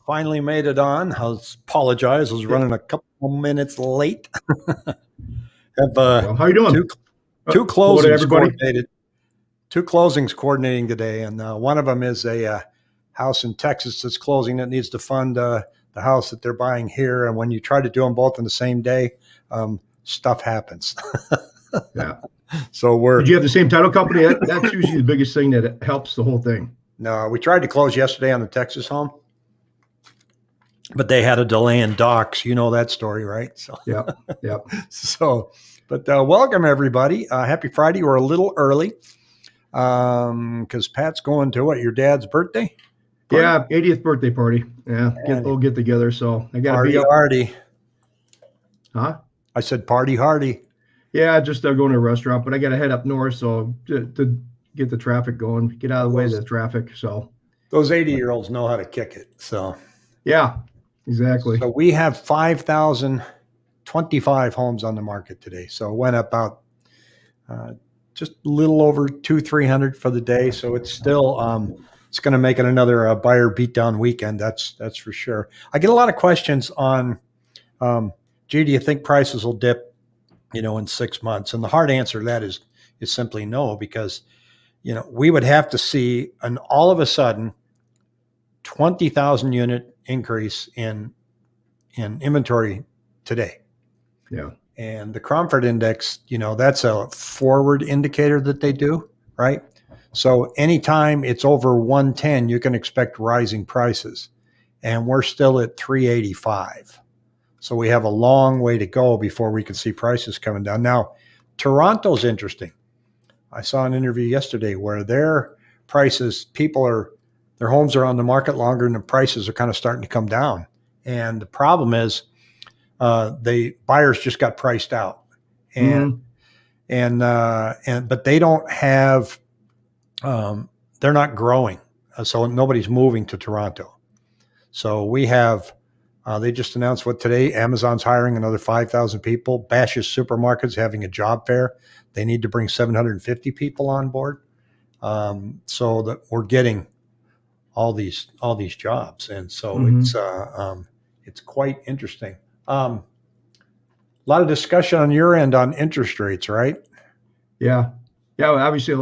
Finally made it on. I apologize. I was running a couple of minutes late. Have Well, how you doing? two Hello to closings everybody. coordinated. Two closings coordinating today, and one of them is a house in Texas that's closing that needs to fund the house that they're buying here. And when you try to do them both in the same day, stuff happens. Yeah. So Did you have the same title company? That's usually the biggest thing that helps the whole thing. No, we tried to close yesterday on the Texas home, but they had a delay in docs. You know that story, right? So Yep. So, but welcome everybody. Happy Friday. We're a little early because Pat's going to your dad's birthday? Party? Yeah, 80th birthday party. Yeah, we'll get together. So I got to be up. Hardy. Huh? I said party hardy. Yeah, just going to a restaurant, but I got to head up north so to get the traffic going, get out of the way of the traffic. So those 80-year-olds know how to kick it. So yeah, exactly. So we have 5,025 homes on the market today. So it went about just a little over 300 for the day. So it's still it's going to make it another buyer beatdown weekend. That's for sure. I get a lot of questions on, gee, do you think prices will dip, in 6 months? And the hard answer to that is simply no, because, we would have to see an all of a sudden 20,000 unit increase in inventory today. Yeah. And the Cromford Index, that's a forward indicator that they do, right? So anytime it's over 110, you can expect rising prices. And we're still at 385. So we have a long way to go before we can see prices coming down. Now, Toronto's interesting. I saw an interview yesterday where their prices, their homes are on the market longer and the prices are kind of starting to come down. And the problem is the buyers just got priced out, but they don't have, they're not growing. So nobody's moving to Toronto. So we have, they just announced today, Amazon's hiring another 5,000 people. Bash's Supermarket's having a job fair. They need to bring 750 people on board. So that we're getting all these jobs. And so it's quite interesting. A lot of discussion on your end on interest rates, right? Yeah. Obviously,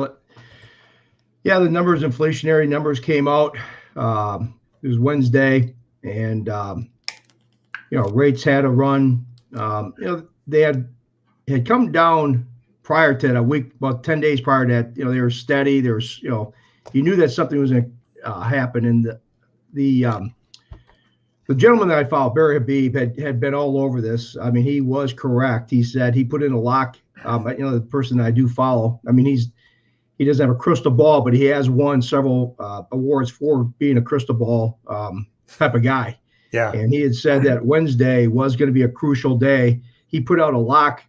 the numbers, inflationary numbers came out. It was Wednesday, and rates had a run. They had come down prior to that, a week, about 10 days prior to that. They were steady. There was, you knew that something was going to happen, and the gentleman that I followed, Barry Habib, had been all over this. I mean, he was correct. He said he put in a lock. The person that I do follow, I mean, he doesn't have a crystal ball, but he has won several awards for being a crystal ball type of guy. Yeah. And he had said that Wednesday was going to be a crucial day. He put out a lock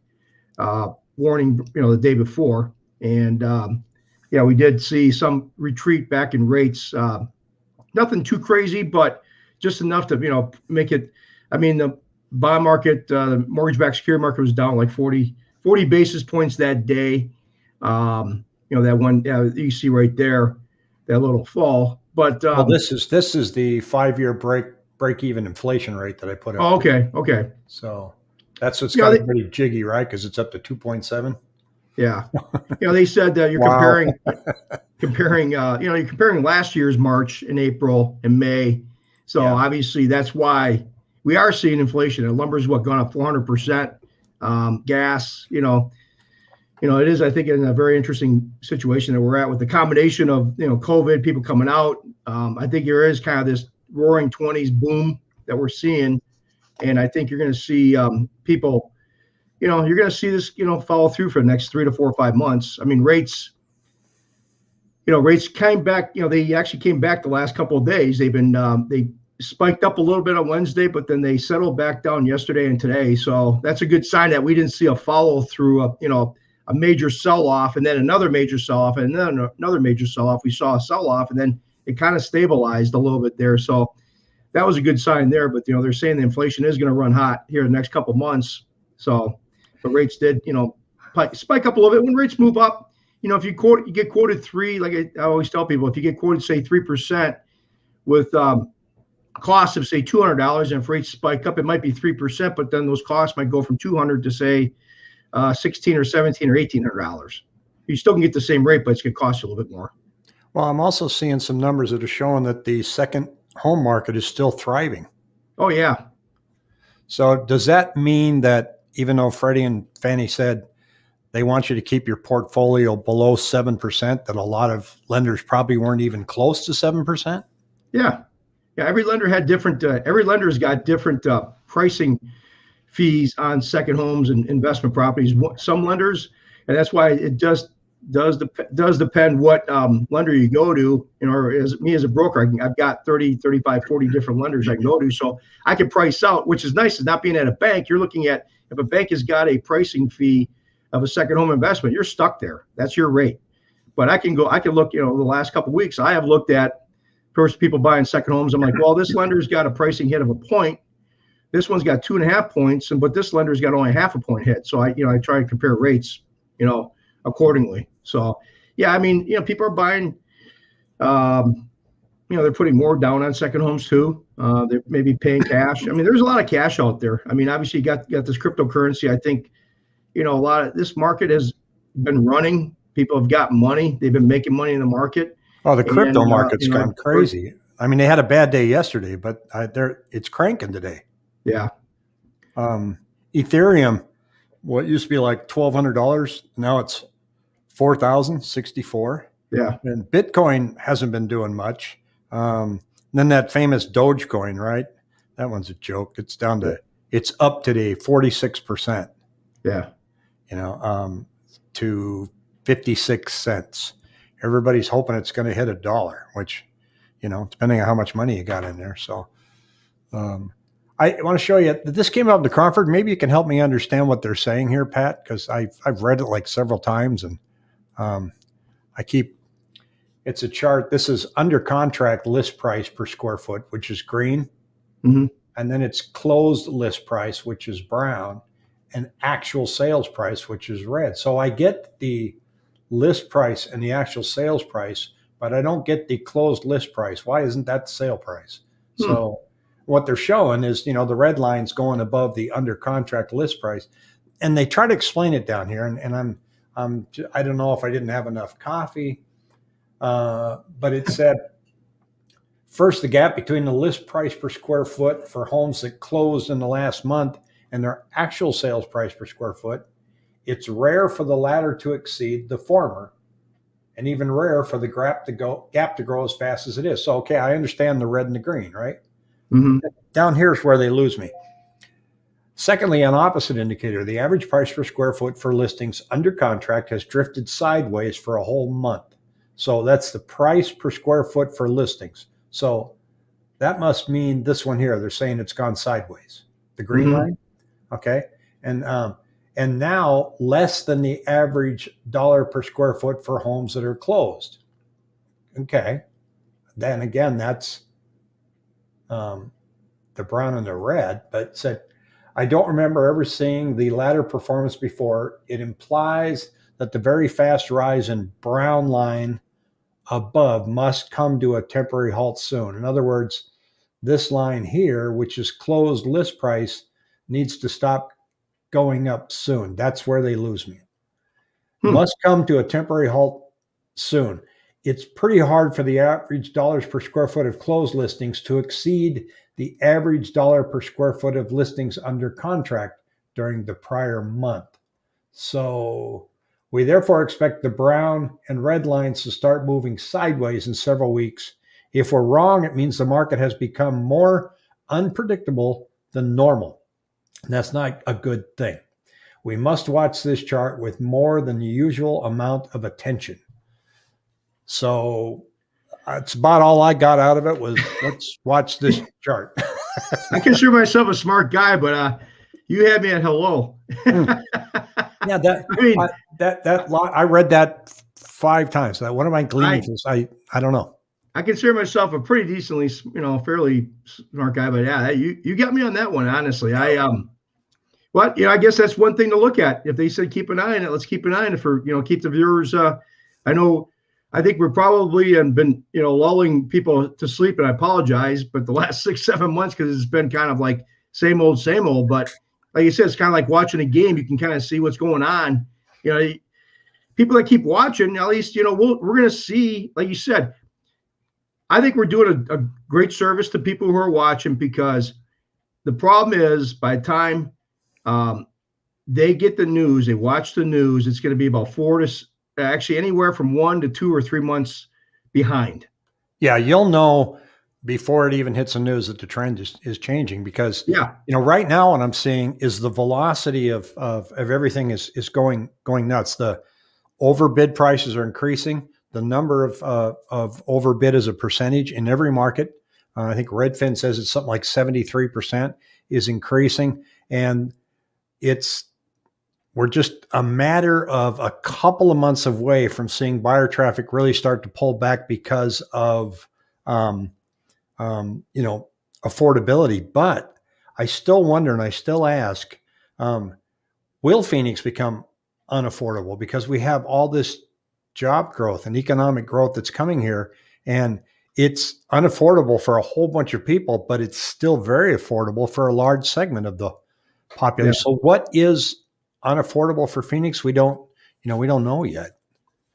warning, the day before. And, we did see some retreat back in rates. Nothing too crazy, but just enough to, make it. I mean, the bond market, the mortgage-backed security market was down like 40 basis points that day. That one you see right there, that little fall. But this is the 5-year break-even inflation rate that I put up. Oh, okay. So that's what's got to be jiggy, right? Because it's up to 2.7. Yeah. They said that you're comparing, you're comparing last year's March and April and May. So obviously that's why we are seeing inflation. And lumber's gone up 400%. Gas, it is, I think, in a very interesting situation that we're at with the combination of, COVID, people coming out. I think there is kind of this roaring 20s boom that we're seeing. And I think you're going to see people, you're going to see this, follow through for the next 3 to 4 or 5 months. I mean, rates came back, they actually came back the last couple of days. They've been, they spiked up a little bit on Wednesday, but then they settled back down yesterday and today. So that's a good sign that we didn't see a follow through, a major sell-off and then another major sell-off and then another major sell-off. We saw a sell-off and then it kind of stabilized a little bit there. So that was a good sign there. But, they're saying the inflation is going to run hot here in the next couple of months. So the rates did, spike up a little bit. When rates move up, if you get quoted 3, like I always tell people, if you get quoted, say 3% with cost of say $200, and if rates spike up, it might be 3%, but then those costs might go from 200 to say 16 or 17 or $1,800. You still can get the same rate, but it's going to cost you a little bit more. Well, I'm also seeing some numbers that are showing that the second home market is still thriving. Oh yeah. So does that mean that even though Freddie and Fannie said they want you to keep your portfolio below 7%, that a lot of lenders probably weren't even close to 7%? Yeah. Every lender had different. Every lender's got different pricing fees on second homes and investment properties. Some lenders, and that's why it does depend what lender you go to. As me as a broker, I've got 30, 35, 40 different lenders I can go to, so I can price out, which is nice. It's not being at a bank. You're looking at, if a bank has got a pricing fee of a second home investment, you're stuck there. That's your rate. But I can look. The last couple of weeks, I have looked at first people buying second homes. I'm like, well, this lender's got a pricing hit of a point. This one's got 2.5 points, but this lender's got only 0.5 point hit. So I try to compare rates, accordingly. So yeah, people are buying. They're putting more down on second homes too. They're maybe paying cash. There's a lot of cash out there. Obviously you got this cryptocurrency. I think, a lot of this market has been running. People have got money. They've been making money in the market. Oh, the crypto market's gone crazy. They had a bad day yesterday, but it's cranking today. Yeah. Ethereum, what used to be like $1,200, now it's $4,064. Yeah. And Bitcoin hasn't been doing much. Then that famous Dogecoin, right? That one's a joke. It's up today 46%. Yeah. To 56 cents. Everybody's hoping it's going to hit $1, which, depending on how much money you got in there. So I want to show you that this came out to Crawford. Maybe you can help me understand what they're saying here, Pat, because I've read it like several times, and it's a chart. This is under contract list price per square foot, which is green. Mm-hmm. And then it's closed list price, which is brown, and actual sales price, which is red. So I get the list price and the actual sales price, but I don't get the closed list price. Why isn't that the sale price? So what they're showing is, the red line's going above the under contract list price, and they try to explain it down here. And I don't know if I didn't have enough coffee, but it said, first, the gap between the list price per square foot for homes that closed in the last month and their actual sales price per square foot. It's rare for the latter to exceed the former, and even rarer for the gap to grow as fast as it is. So, okay, I understand the red and the green, right? Mm-hmm. Down here is where they lose me. Secondly, an opposite indicator, the average price per square foot for listings under contract has drifted sideways for a whole month. So that's the price per square foot for listings. So that must mean this one here. They're saying it's gone sideways. The green line, okay, and now less than the average dollar per square foot for homes that are closed. Okay, then again, that's the brown and the red. But said, I don't remember ever seeing the latter performance before. It implies that the very fast rise in brown line above must come to a temporary halt soon. In other words, this line here, which is closed list price, needs to stop going up soon. That's where they lose me. Must come to a temporary halt soon. It's pretty hard for the average dollars per square foot of closed listings to exceed the average dollar per square foot of listings under contract during the prior month. So we therefore expect the brown and red lines to start moving sideways in several weeks. If we're wrong, it means the market has become more unpredictable than normal. And that's not a good thing. We must watch this chart with more than the usual amount of attention. So that's about all I got out of it was, let's watch this chart. I consider myself a smart guy, but you had me at hello. Yeah, I read that 5 times. What am I gleaning from this? I don't know. I consider myself a pretty decently, fairly smart guy, but yeah, you got me on that one, honestly. I guess that's one thing to look at. If they said keep an eye on it, let's keep an eye on it for, keep the viewers. I know I think we're probably been, lulling people to sleep, and I apologize, but the last 6, 7 months, because it's been kind of like same old, same old. But like you said, it's kind of like watching a game. You can kind of see what's going on. People that keep watching, at least, we're going to see, like you said, I think we're doing a great service to people who are watching, because the problem is by the time they get the news, they watch the news, it's going to be about actually anywhere from 1 to 2 or 3 months behind. Yeah, you'll know before it even hits the news that the trend is changing, because right now what I'm seeing is the velocity of everything is going nuts. The overbid prices are increasing. The number of overbid as a percentage in every market, I think Redfin says it's something like 73% is increasing, and we're just a matter of a couple of months away from seeing buyer traffic really start to pull back because of, affordability. But I still wonder, and I still ask, will Phoenix become unaffordable? Because we have all this job growth and economic growth that's coming here, and it's unaffordable for a whole bunch of people, but it's still very affordable for a large segment of the population. So what is unaffordable for Phoenix? We don't know yet.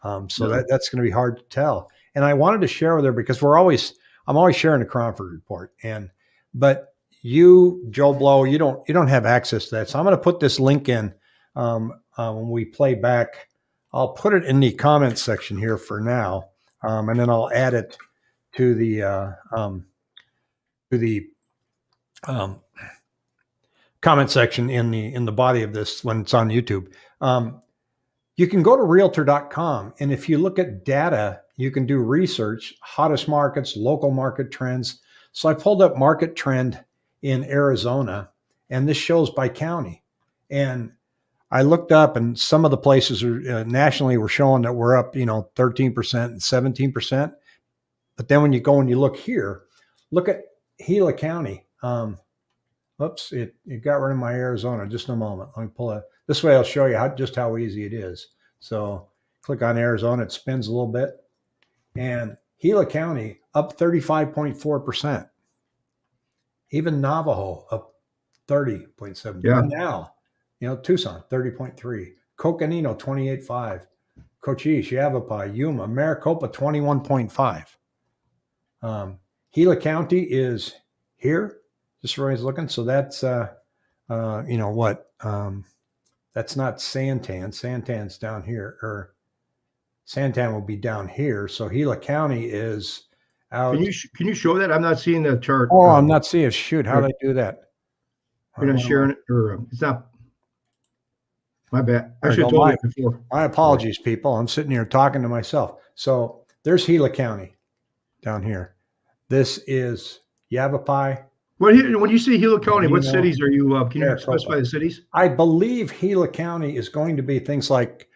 That's going to be hard to tell. And I wanted to share with her, because I'm always sharing the Cromford report, but you, Joe Blow, you don't have access to that. So I'm going to put this link in when we play back. I'll put it in the comments section here for now, and then I'll add it to the comment section in the body of this when it's on YouTube. You can go to realtor.com, and if you look at data, you can do research, hottest markets, local market trends. So I pulled up market trend in Arizona, and this shows by county. And I looked up, and some of the places nationally were showing that we're up, 13% and 17%. But then when you go and you look here, look at Gila County. Oops, it got rid of my Arizona. Just in a moment. Let me pull it. This way I'll show you just how easy it is. So click on Arizona. It spins a little bit. And Gila County up 35.4%. Even Navajo up 30.7%. Yeah. Now, Tucson 30.3%. Coconino 28.5%. Cochise, Yavapai, Yuma, Maricopa 21.5%. Gila County is here. Just where he's looking. So that's, that's not Santan. Santan's down here, or Santan will be down here. So Gila County is out. Can you show that? I'm not seeing the chart. Oh, I'm not seeing. Shoot, how did I do that? You're not sharing it, or it's not. My bad. I should have told you before. My apologies, people. I'm sitting here talking to myself. So there's Gila County down here. This is Yavapai. When you say Gila County, what cities are you? Can you specify the cities? I believe Gila County is going to be things like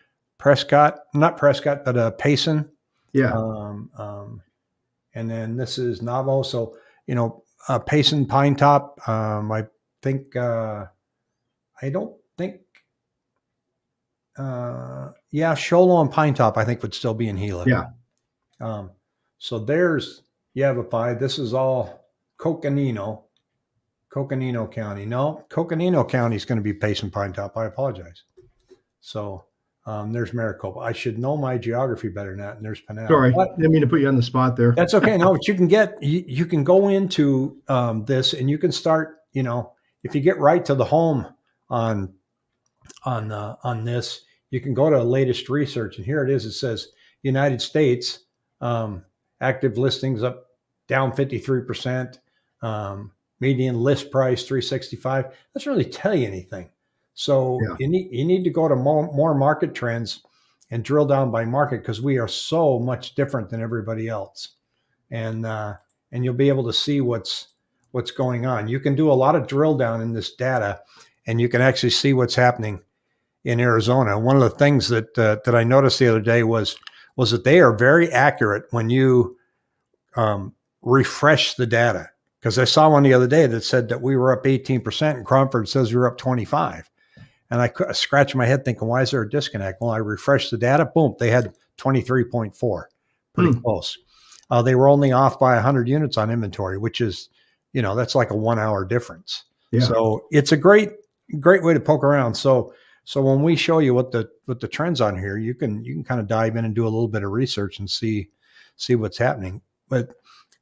not Prescott, but Payson. Yeah. And then this is Navajo. So, Payson, Pine Top. I think, I don't think, Sholo and Pine Top, I think, would still be in Gila. Yeah. So there's Yavapai. This is all Coconino County. No, Coconino County is going to be Payson, Pine Top. I apologize. So there's Maricopa. I should know my geography better than that. And there's Pinal. Sorry, I didn't mean to put you on the spot there. That's okay. No, but you can go into this, and you can start, if you get right to the home on this, you can go to latest research, and here it is. It says United States active listings up down 53%. Median list price 365. Doesn't really tell you anything. So you need to go to more market trends and drill down by market, because we are so much different than everybody else, and you'll be able to see what's going on. You can do a lot of drill down in this data, and you can actually see what's happening in Arizona. One of the things that I noticed the other day was that they are very accurate when you refresh the data. Because I saw one the other day that said that we were up 18%, and Cromford says we were up 25%. And I scratched my head thinking, why is there a disconnect? Well, I refreshed the data. Boom, they had 23.4%. pretty close. They were only off by 100 units on inventory, which is, that's like a 1 hour difference. Yeah. So it's a great way to poke around. So when we show you what the trends on here, you can kind of dive in and do a little bit of research and see what's happening. But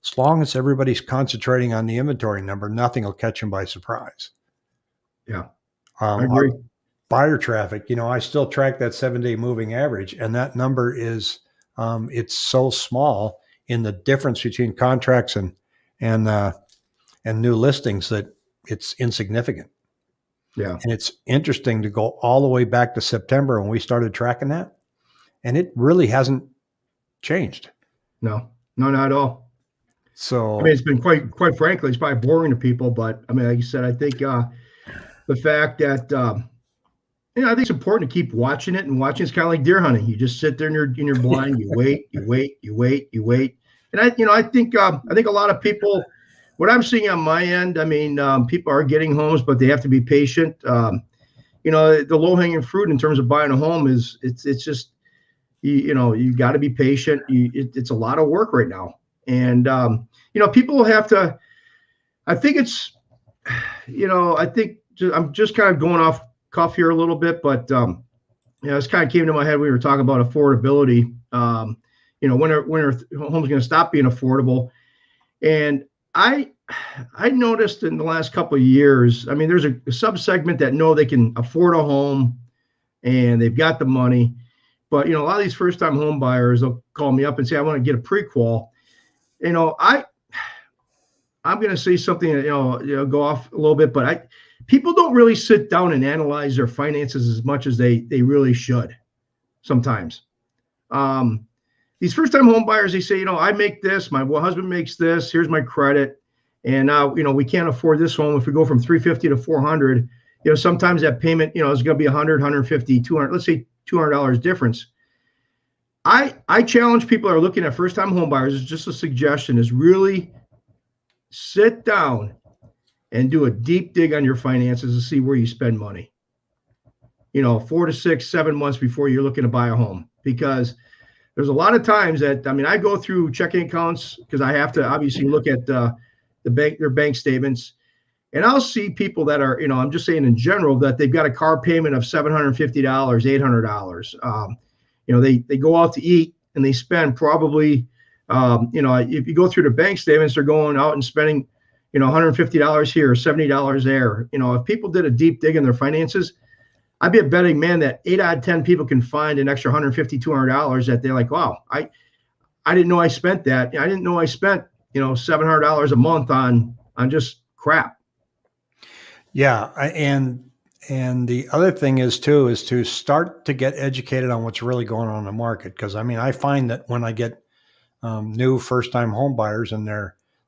as long as everybody's concentrating on the inventory number, nothing will catch them by surprise. Yeah, I agree. Our buyer traffic, I still track that 7-day moving average, and that number is it's so small in the difference between contracts and new listings that it's insignificant. Yeah. And it's interesting to go all the way back to September when we started tracking that, and it really hasn't changed. No, not at all. So I mean, it's been quite frankly, it's probably boring to people, but I mean, like you said, I think the fact that I think it's important to keep watching it, and watching it's kind of like deer hunting. You just sit there in your blind, you wait, and I think a lot of people. What I'm seeing on my end, I mean, people are getting homes, but they have to be patient. The low hanging fruit in terms of buying a home is it's just you got to be patient. It's a lot of work right now, and people have to. I think it's, I'm just kind of going off cuff here a little bit, but this kind of came to my head. We were talking about affordability. When are homes going to stop being affordable? And I noticed in the last couple of years, I mean, there's a subsegment that know they can afford a home and they've got the money, but a lot of these first-time home buyers, they'll call me up and say, I want to get a pre-qual. I'm going to say something, go off a little bit, but people don't really sit down and analyze their finances as much as they really should sometimes. These first-time home buyers, they say, I make this, my husband makes this, here's my credit, and now, we can't afford this home. If we go from 350 to 400, sometimes that payment, is going to be 100, 150, 200, let's say $200 difference. I challenge people that are looking at first-time home buyers, it's just a suggestion, is really sit down and do a deep dig on your finances to see where you spend money. 4 to 6, 7 months before you're looking to buy a home, because there's a lot of times that, I go through checking accounts because I have to obviously look at their bank statements, and I'll see people that are, I'm just saying in general, that they've got a car payment of $750, $800. They go out to eat and they spend probably, if you go through the bank statements, they're going out and spending, $150 here, $70 there. If people did a deep dig in their finances, I'd be a betting man that 8 out of 10 people can find an extra $150, $200 that they're like, wow, I didn't know I spent that. I didn't know I spent, $700 a month on just crap. Yeah. And the other thing is to start to get educated on what's really going on in the market. Because I find that when I get new first-time home buyers and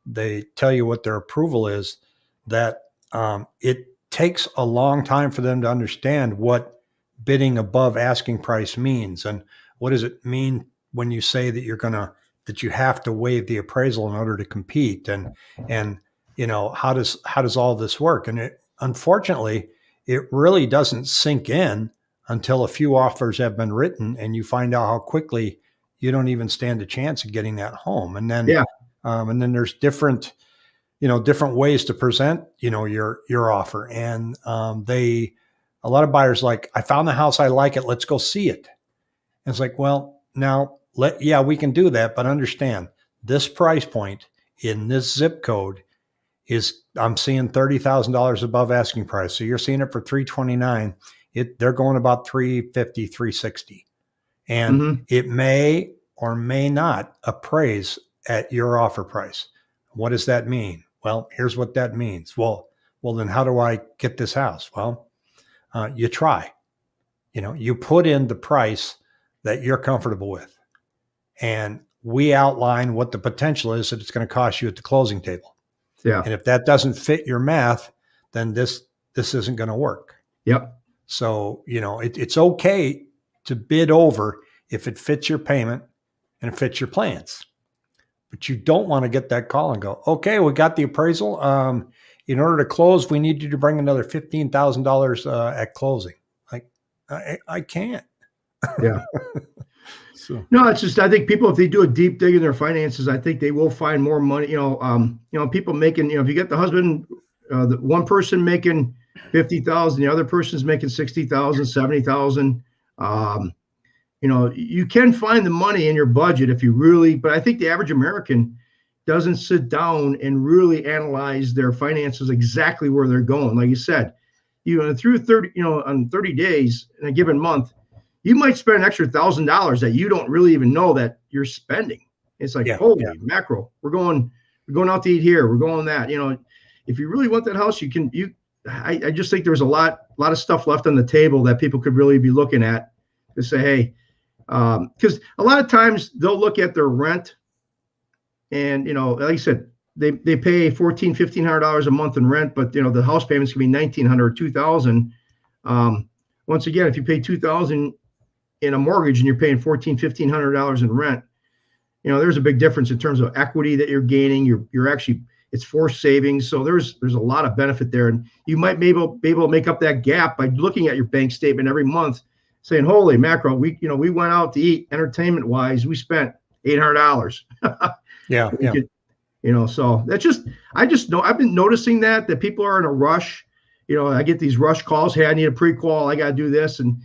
they tell you what their approval is, that it takes a long time for them to understand what bidding above asking price means, and what does it mean when you say that that you have to waive the appraisal in order to compete, and how does all this work? And unfortunately, it really doesn't sink in until a few offers have been written and you find out how quickly you don't even stand a chance of getting that home. And then, and then there's different ways to present, your offer. And a lot of buyers like, I found the house, I like it, let's go see it. And it's like, well, now we can do that, but understand this price point in this zip code I'm seeing $30,000 above asking price. So you're seeing it for $329. They're going about $350, $360. And it may or may not appraise at your offer price. What does that mean? Well, here's what that means. Well, then how do I get this house? Well, you try. You put in the price that you're comfortable with, and we outline what the potential is that it's going to cost you at the closing table. Yeah. And if that doesn't fit your math, then this isn't going to work. Yep. So, it's okay to bid over if it fits your payment and it fits your plans. But you don't want to get that call and go, okay, we got the appraisal. In order to close, we need you to bring another $15,000 at closing. Like, I can't. Yeah. So No, it's just I think people, if they do a deep dig in their finances, I think they will find more money. People making, if you get the husband, the one person making 50,000, the other person's making 60,000, 70,000. You can find the money in your budget if you really, but I think the average American doesn't sit down and really analyze their finances exactly where they're going. Like you said, through 30, on 30 days in a given month, you might spend an extra $1,000 that you don't really even know that you're spending. It's like, yeah, holy yeah. mackerel, we're going out to eat here. We're going that, if you really want that house, I just think there's a lot of stuff left on the table that people could really be looking at to say, hey, because a lot of times they'll look at their rent and, like I said, they pay $1,400-$1,500 a month in rent, but the house payments can be $1,900 or $2,000. Once again, if you pay $2,000 in a mortgage and you're paying $1,400-$1,500 in rent, there's a big difference in terms of equity that you're gaining. You're actually, it's forced savings. So there's a lot of benefit there. And you might be able to make up that gap by looking at your bank statement every month saying, holy mackerel, we went out to eat entertainment wise. We spent $800. Yeah. So that's I just know I've been noticing that people are in a rush. I get these rush calls. Hey, I need a pre-qual. I got to do this. And,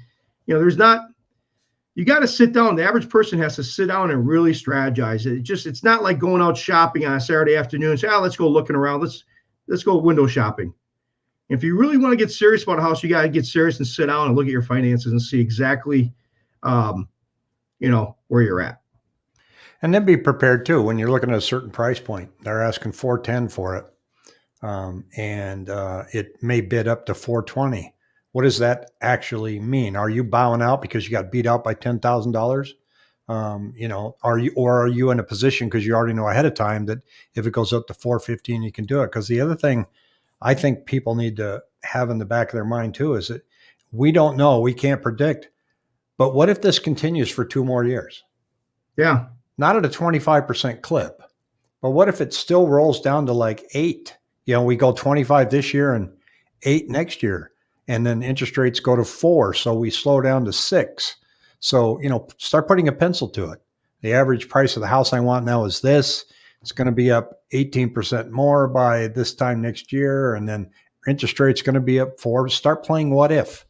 you got to sit down. The average person has to sit down and really strategize. It's not like going out shopping on a Saturday afternoon and say, let's go looking around. Let's go window shopping. If you really want to get serious about a house, you got to get serious and sit down and look at your finances and see exactly, where you're at. And then be prepared too, when you're looking at a certain price point, they're asking 410 for it. And it may bid up to 420. What does that actually mean? Are you bowing out because you got beat out by $10,000? Are you in a position because you already know ahead of time that if it goes up to 415, you can do it? Because the other thing I think people need to have in the back of their mind too is that we don't know, we can't predict. But what if this continues for 2 more years? Yeah. Not at a 25% clip, but what if it still rolls down to like 8? We go 25 this year and 8 next year, and then interest rates go to 4. So we slow down to 6. So, start putting a pencil to it. The average price of the house I want now is this. It's going to be up 18% more by this time next year. And then interest rate's going to be up 4. Start playing what if,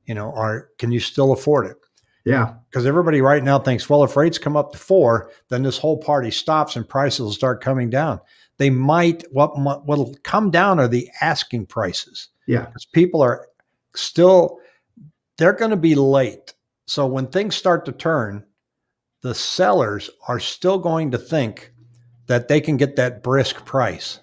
can you still afford it? Yeah. Because everybody right now thinks, well, if rates come up to 4, then this whole party stops and prices will start coming down. They might, what'll come down are the asking prices. Yeah. Because people are still, they're going to be late. So when things start to turn, the sellers are still going to think that they can get that brisk price,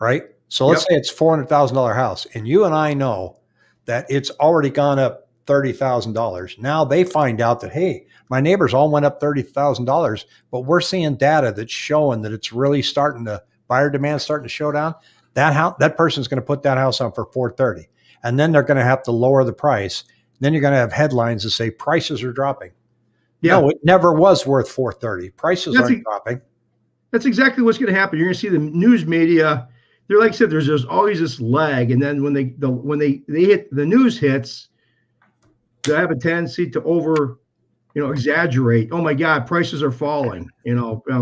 right? So let's say it's $400,000 house, and you and I know that it's already gone up $30,000. Now they find out that, hey, my neighbors all went up $30,000, but we're seeing data that's showing that it's really starting to, buyer demand starting to show down. That person's going to put that house on for $430, and then they're going to have to lower the price. Then you're going to have headlines that say prices are dropping. Yeah. No, it never was worth $430. Prices aren't dropping. That's exactly what's going to happen. You're going to see the news media. They're like I said, there's always this lag, and then when they hit the news hits, they have a tendency to over, exaggerate. Oh my God, prices are falling.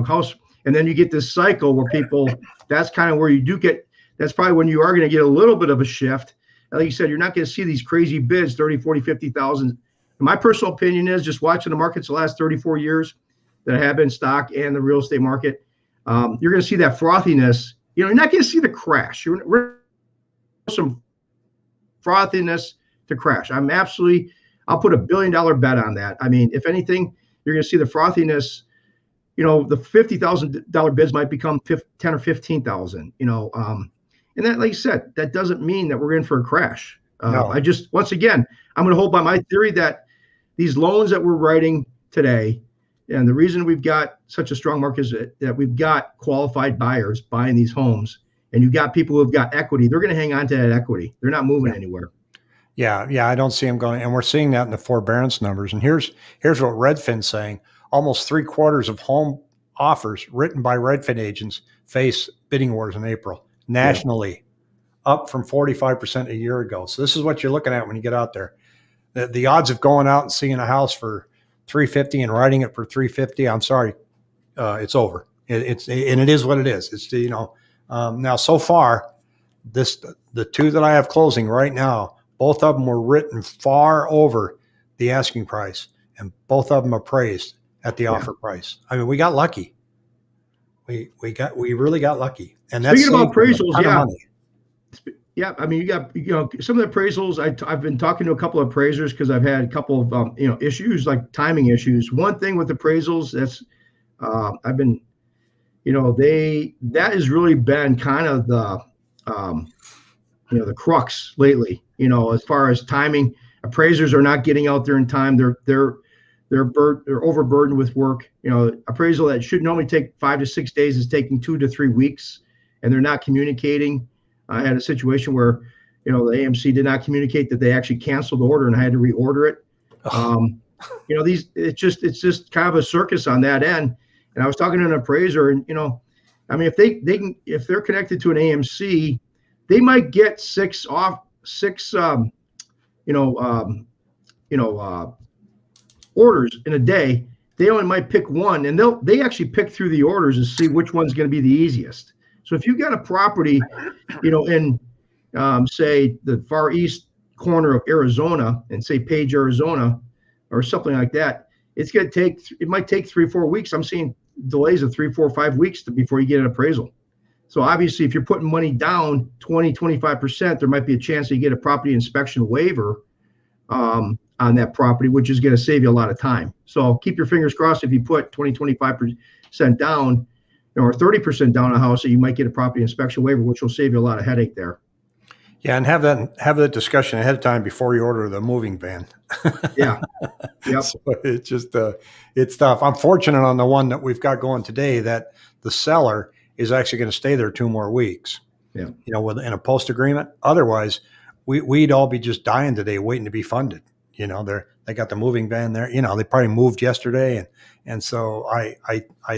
House, and then you get this cycle where people. That's kind of where you do get. That's probably when you are going to get a little bit of a shift. Like you said, you're not going to see these crazy bids, 30, 40, 50,000. My personal opinion is just watching the markets the last 34 years that I have been stock and the real estate market. You're going to see that frothiness. You're not going to see the crash. We're some frothiness to crash. I'll put $1 billion bet on that. I mean, if anything, you're going to see the frothiness. The $50,000 bids might become 10 or 15,000. And that, like you said, that doesn't mean that we're in for a crash. No. Once again, I'm going to hold by my theory that these loans that we're writing today, and the reason we've got such a strong market is that we've got qualified buyers buying these homes, and you've got people who've got equity. They're going to hang on to that equity. They're not moving anywhere. Yeah, I don't see them going, and we're seeing that in the forbearance numbers. And here's what Redfin's saying: almost 3/4 of home offers written by Redfin agents face bidding wars in April nationally, up from 45% a year ago. So this is what you're looking at when you get out there. The odds of going out and seeing a house for 350 and writing it for 350, I'm sorry, it's over. And it is what it is. It's now so far the two that I have closing right now, both of them were written far over the asking price, and both of them appraised at the offer price. I mean, we got lucky. We really got lucky. And that's speaking about appraisals, yeah. Money. Yeah, I mean, you got some of the appraisals. I've been talking to a couple of appraisers because I've had a couple of issues like timing issues. One thing with appraisals that's I've been, that has really been kind of the the crux lately. As far as timing, appraisers are not getting out there in time. They're overburdened with work. Appraisal that should normally take 5 to 6 days is taking 2 to 3 weeks, and they're not communicating. I had a situation where, the AMC did not communicate that they actually canceled the order, and I had to reorder it. It's just kind of a circus on that end. And I was talking to an appraiser, and I mean, if they're connected to an AMC, they might get six orders in a day. They only might pick one, and they actually pick through the orders to see which one's going to be the easiest. So if you've got a property, in say the far east corner of Arizona, and say Page, Arizona, or something like that, it might take 3 or 4 weeks. I'm seeing delays of 3, 4, 5 weeks before you get an appraisal. So obviously, if you're putting money down 20, 25%, there might be a chance that you get a property inspection waiver on that property, which is going to save you a lot of time. So keep your fingers crossed. If you put 20, 25% down, or 30% down on a house, that you might get a property inspection waiver, which will save you a lot of headache there. Yeah, and have that discussion ahead of time before you order the moving van. Yeah. Yep. So it's just it's tough. I'm fortunate on the one that we've got going today that the seller is actually going to stay there 2 more weeks. Yeah. In a post agreement. Otherwise, we'd all be just dying today waiting to be funded. They got the moving van there. They probably moved yesterday, and so I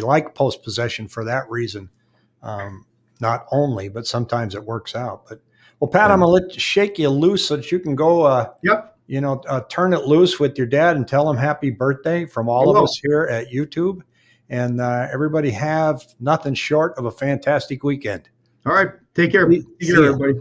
like post possession for that reason. Not only, but sometimes it works out. But well, Pat, I'm gonna shake you loose so that you can go. Yep. Turn it loose with your dad and tell him happy birthday from all of us here at YouTube. And everybody have nothing short of a fantastic weekend. All right. Take care. Take care, everybody.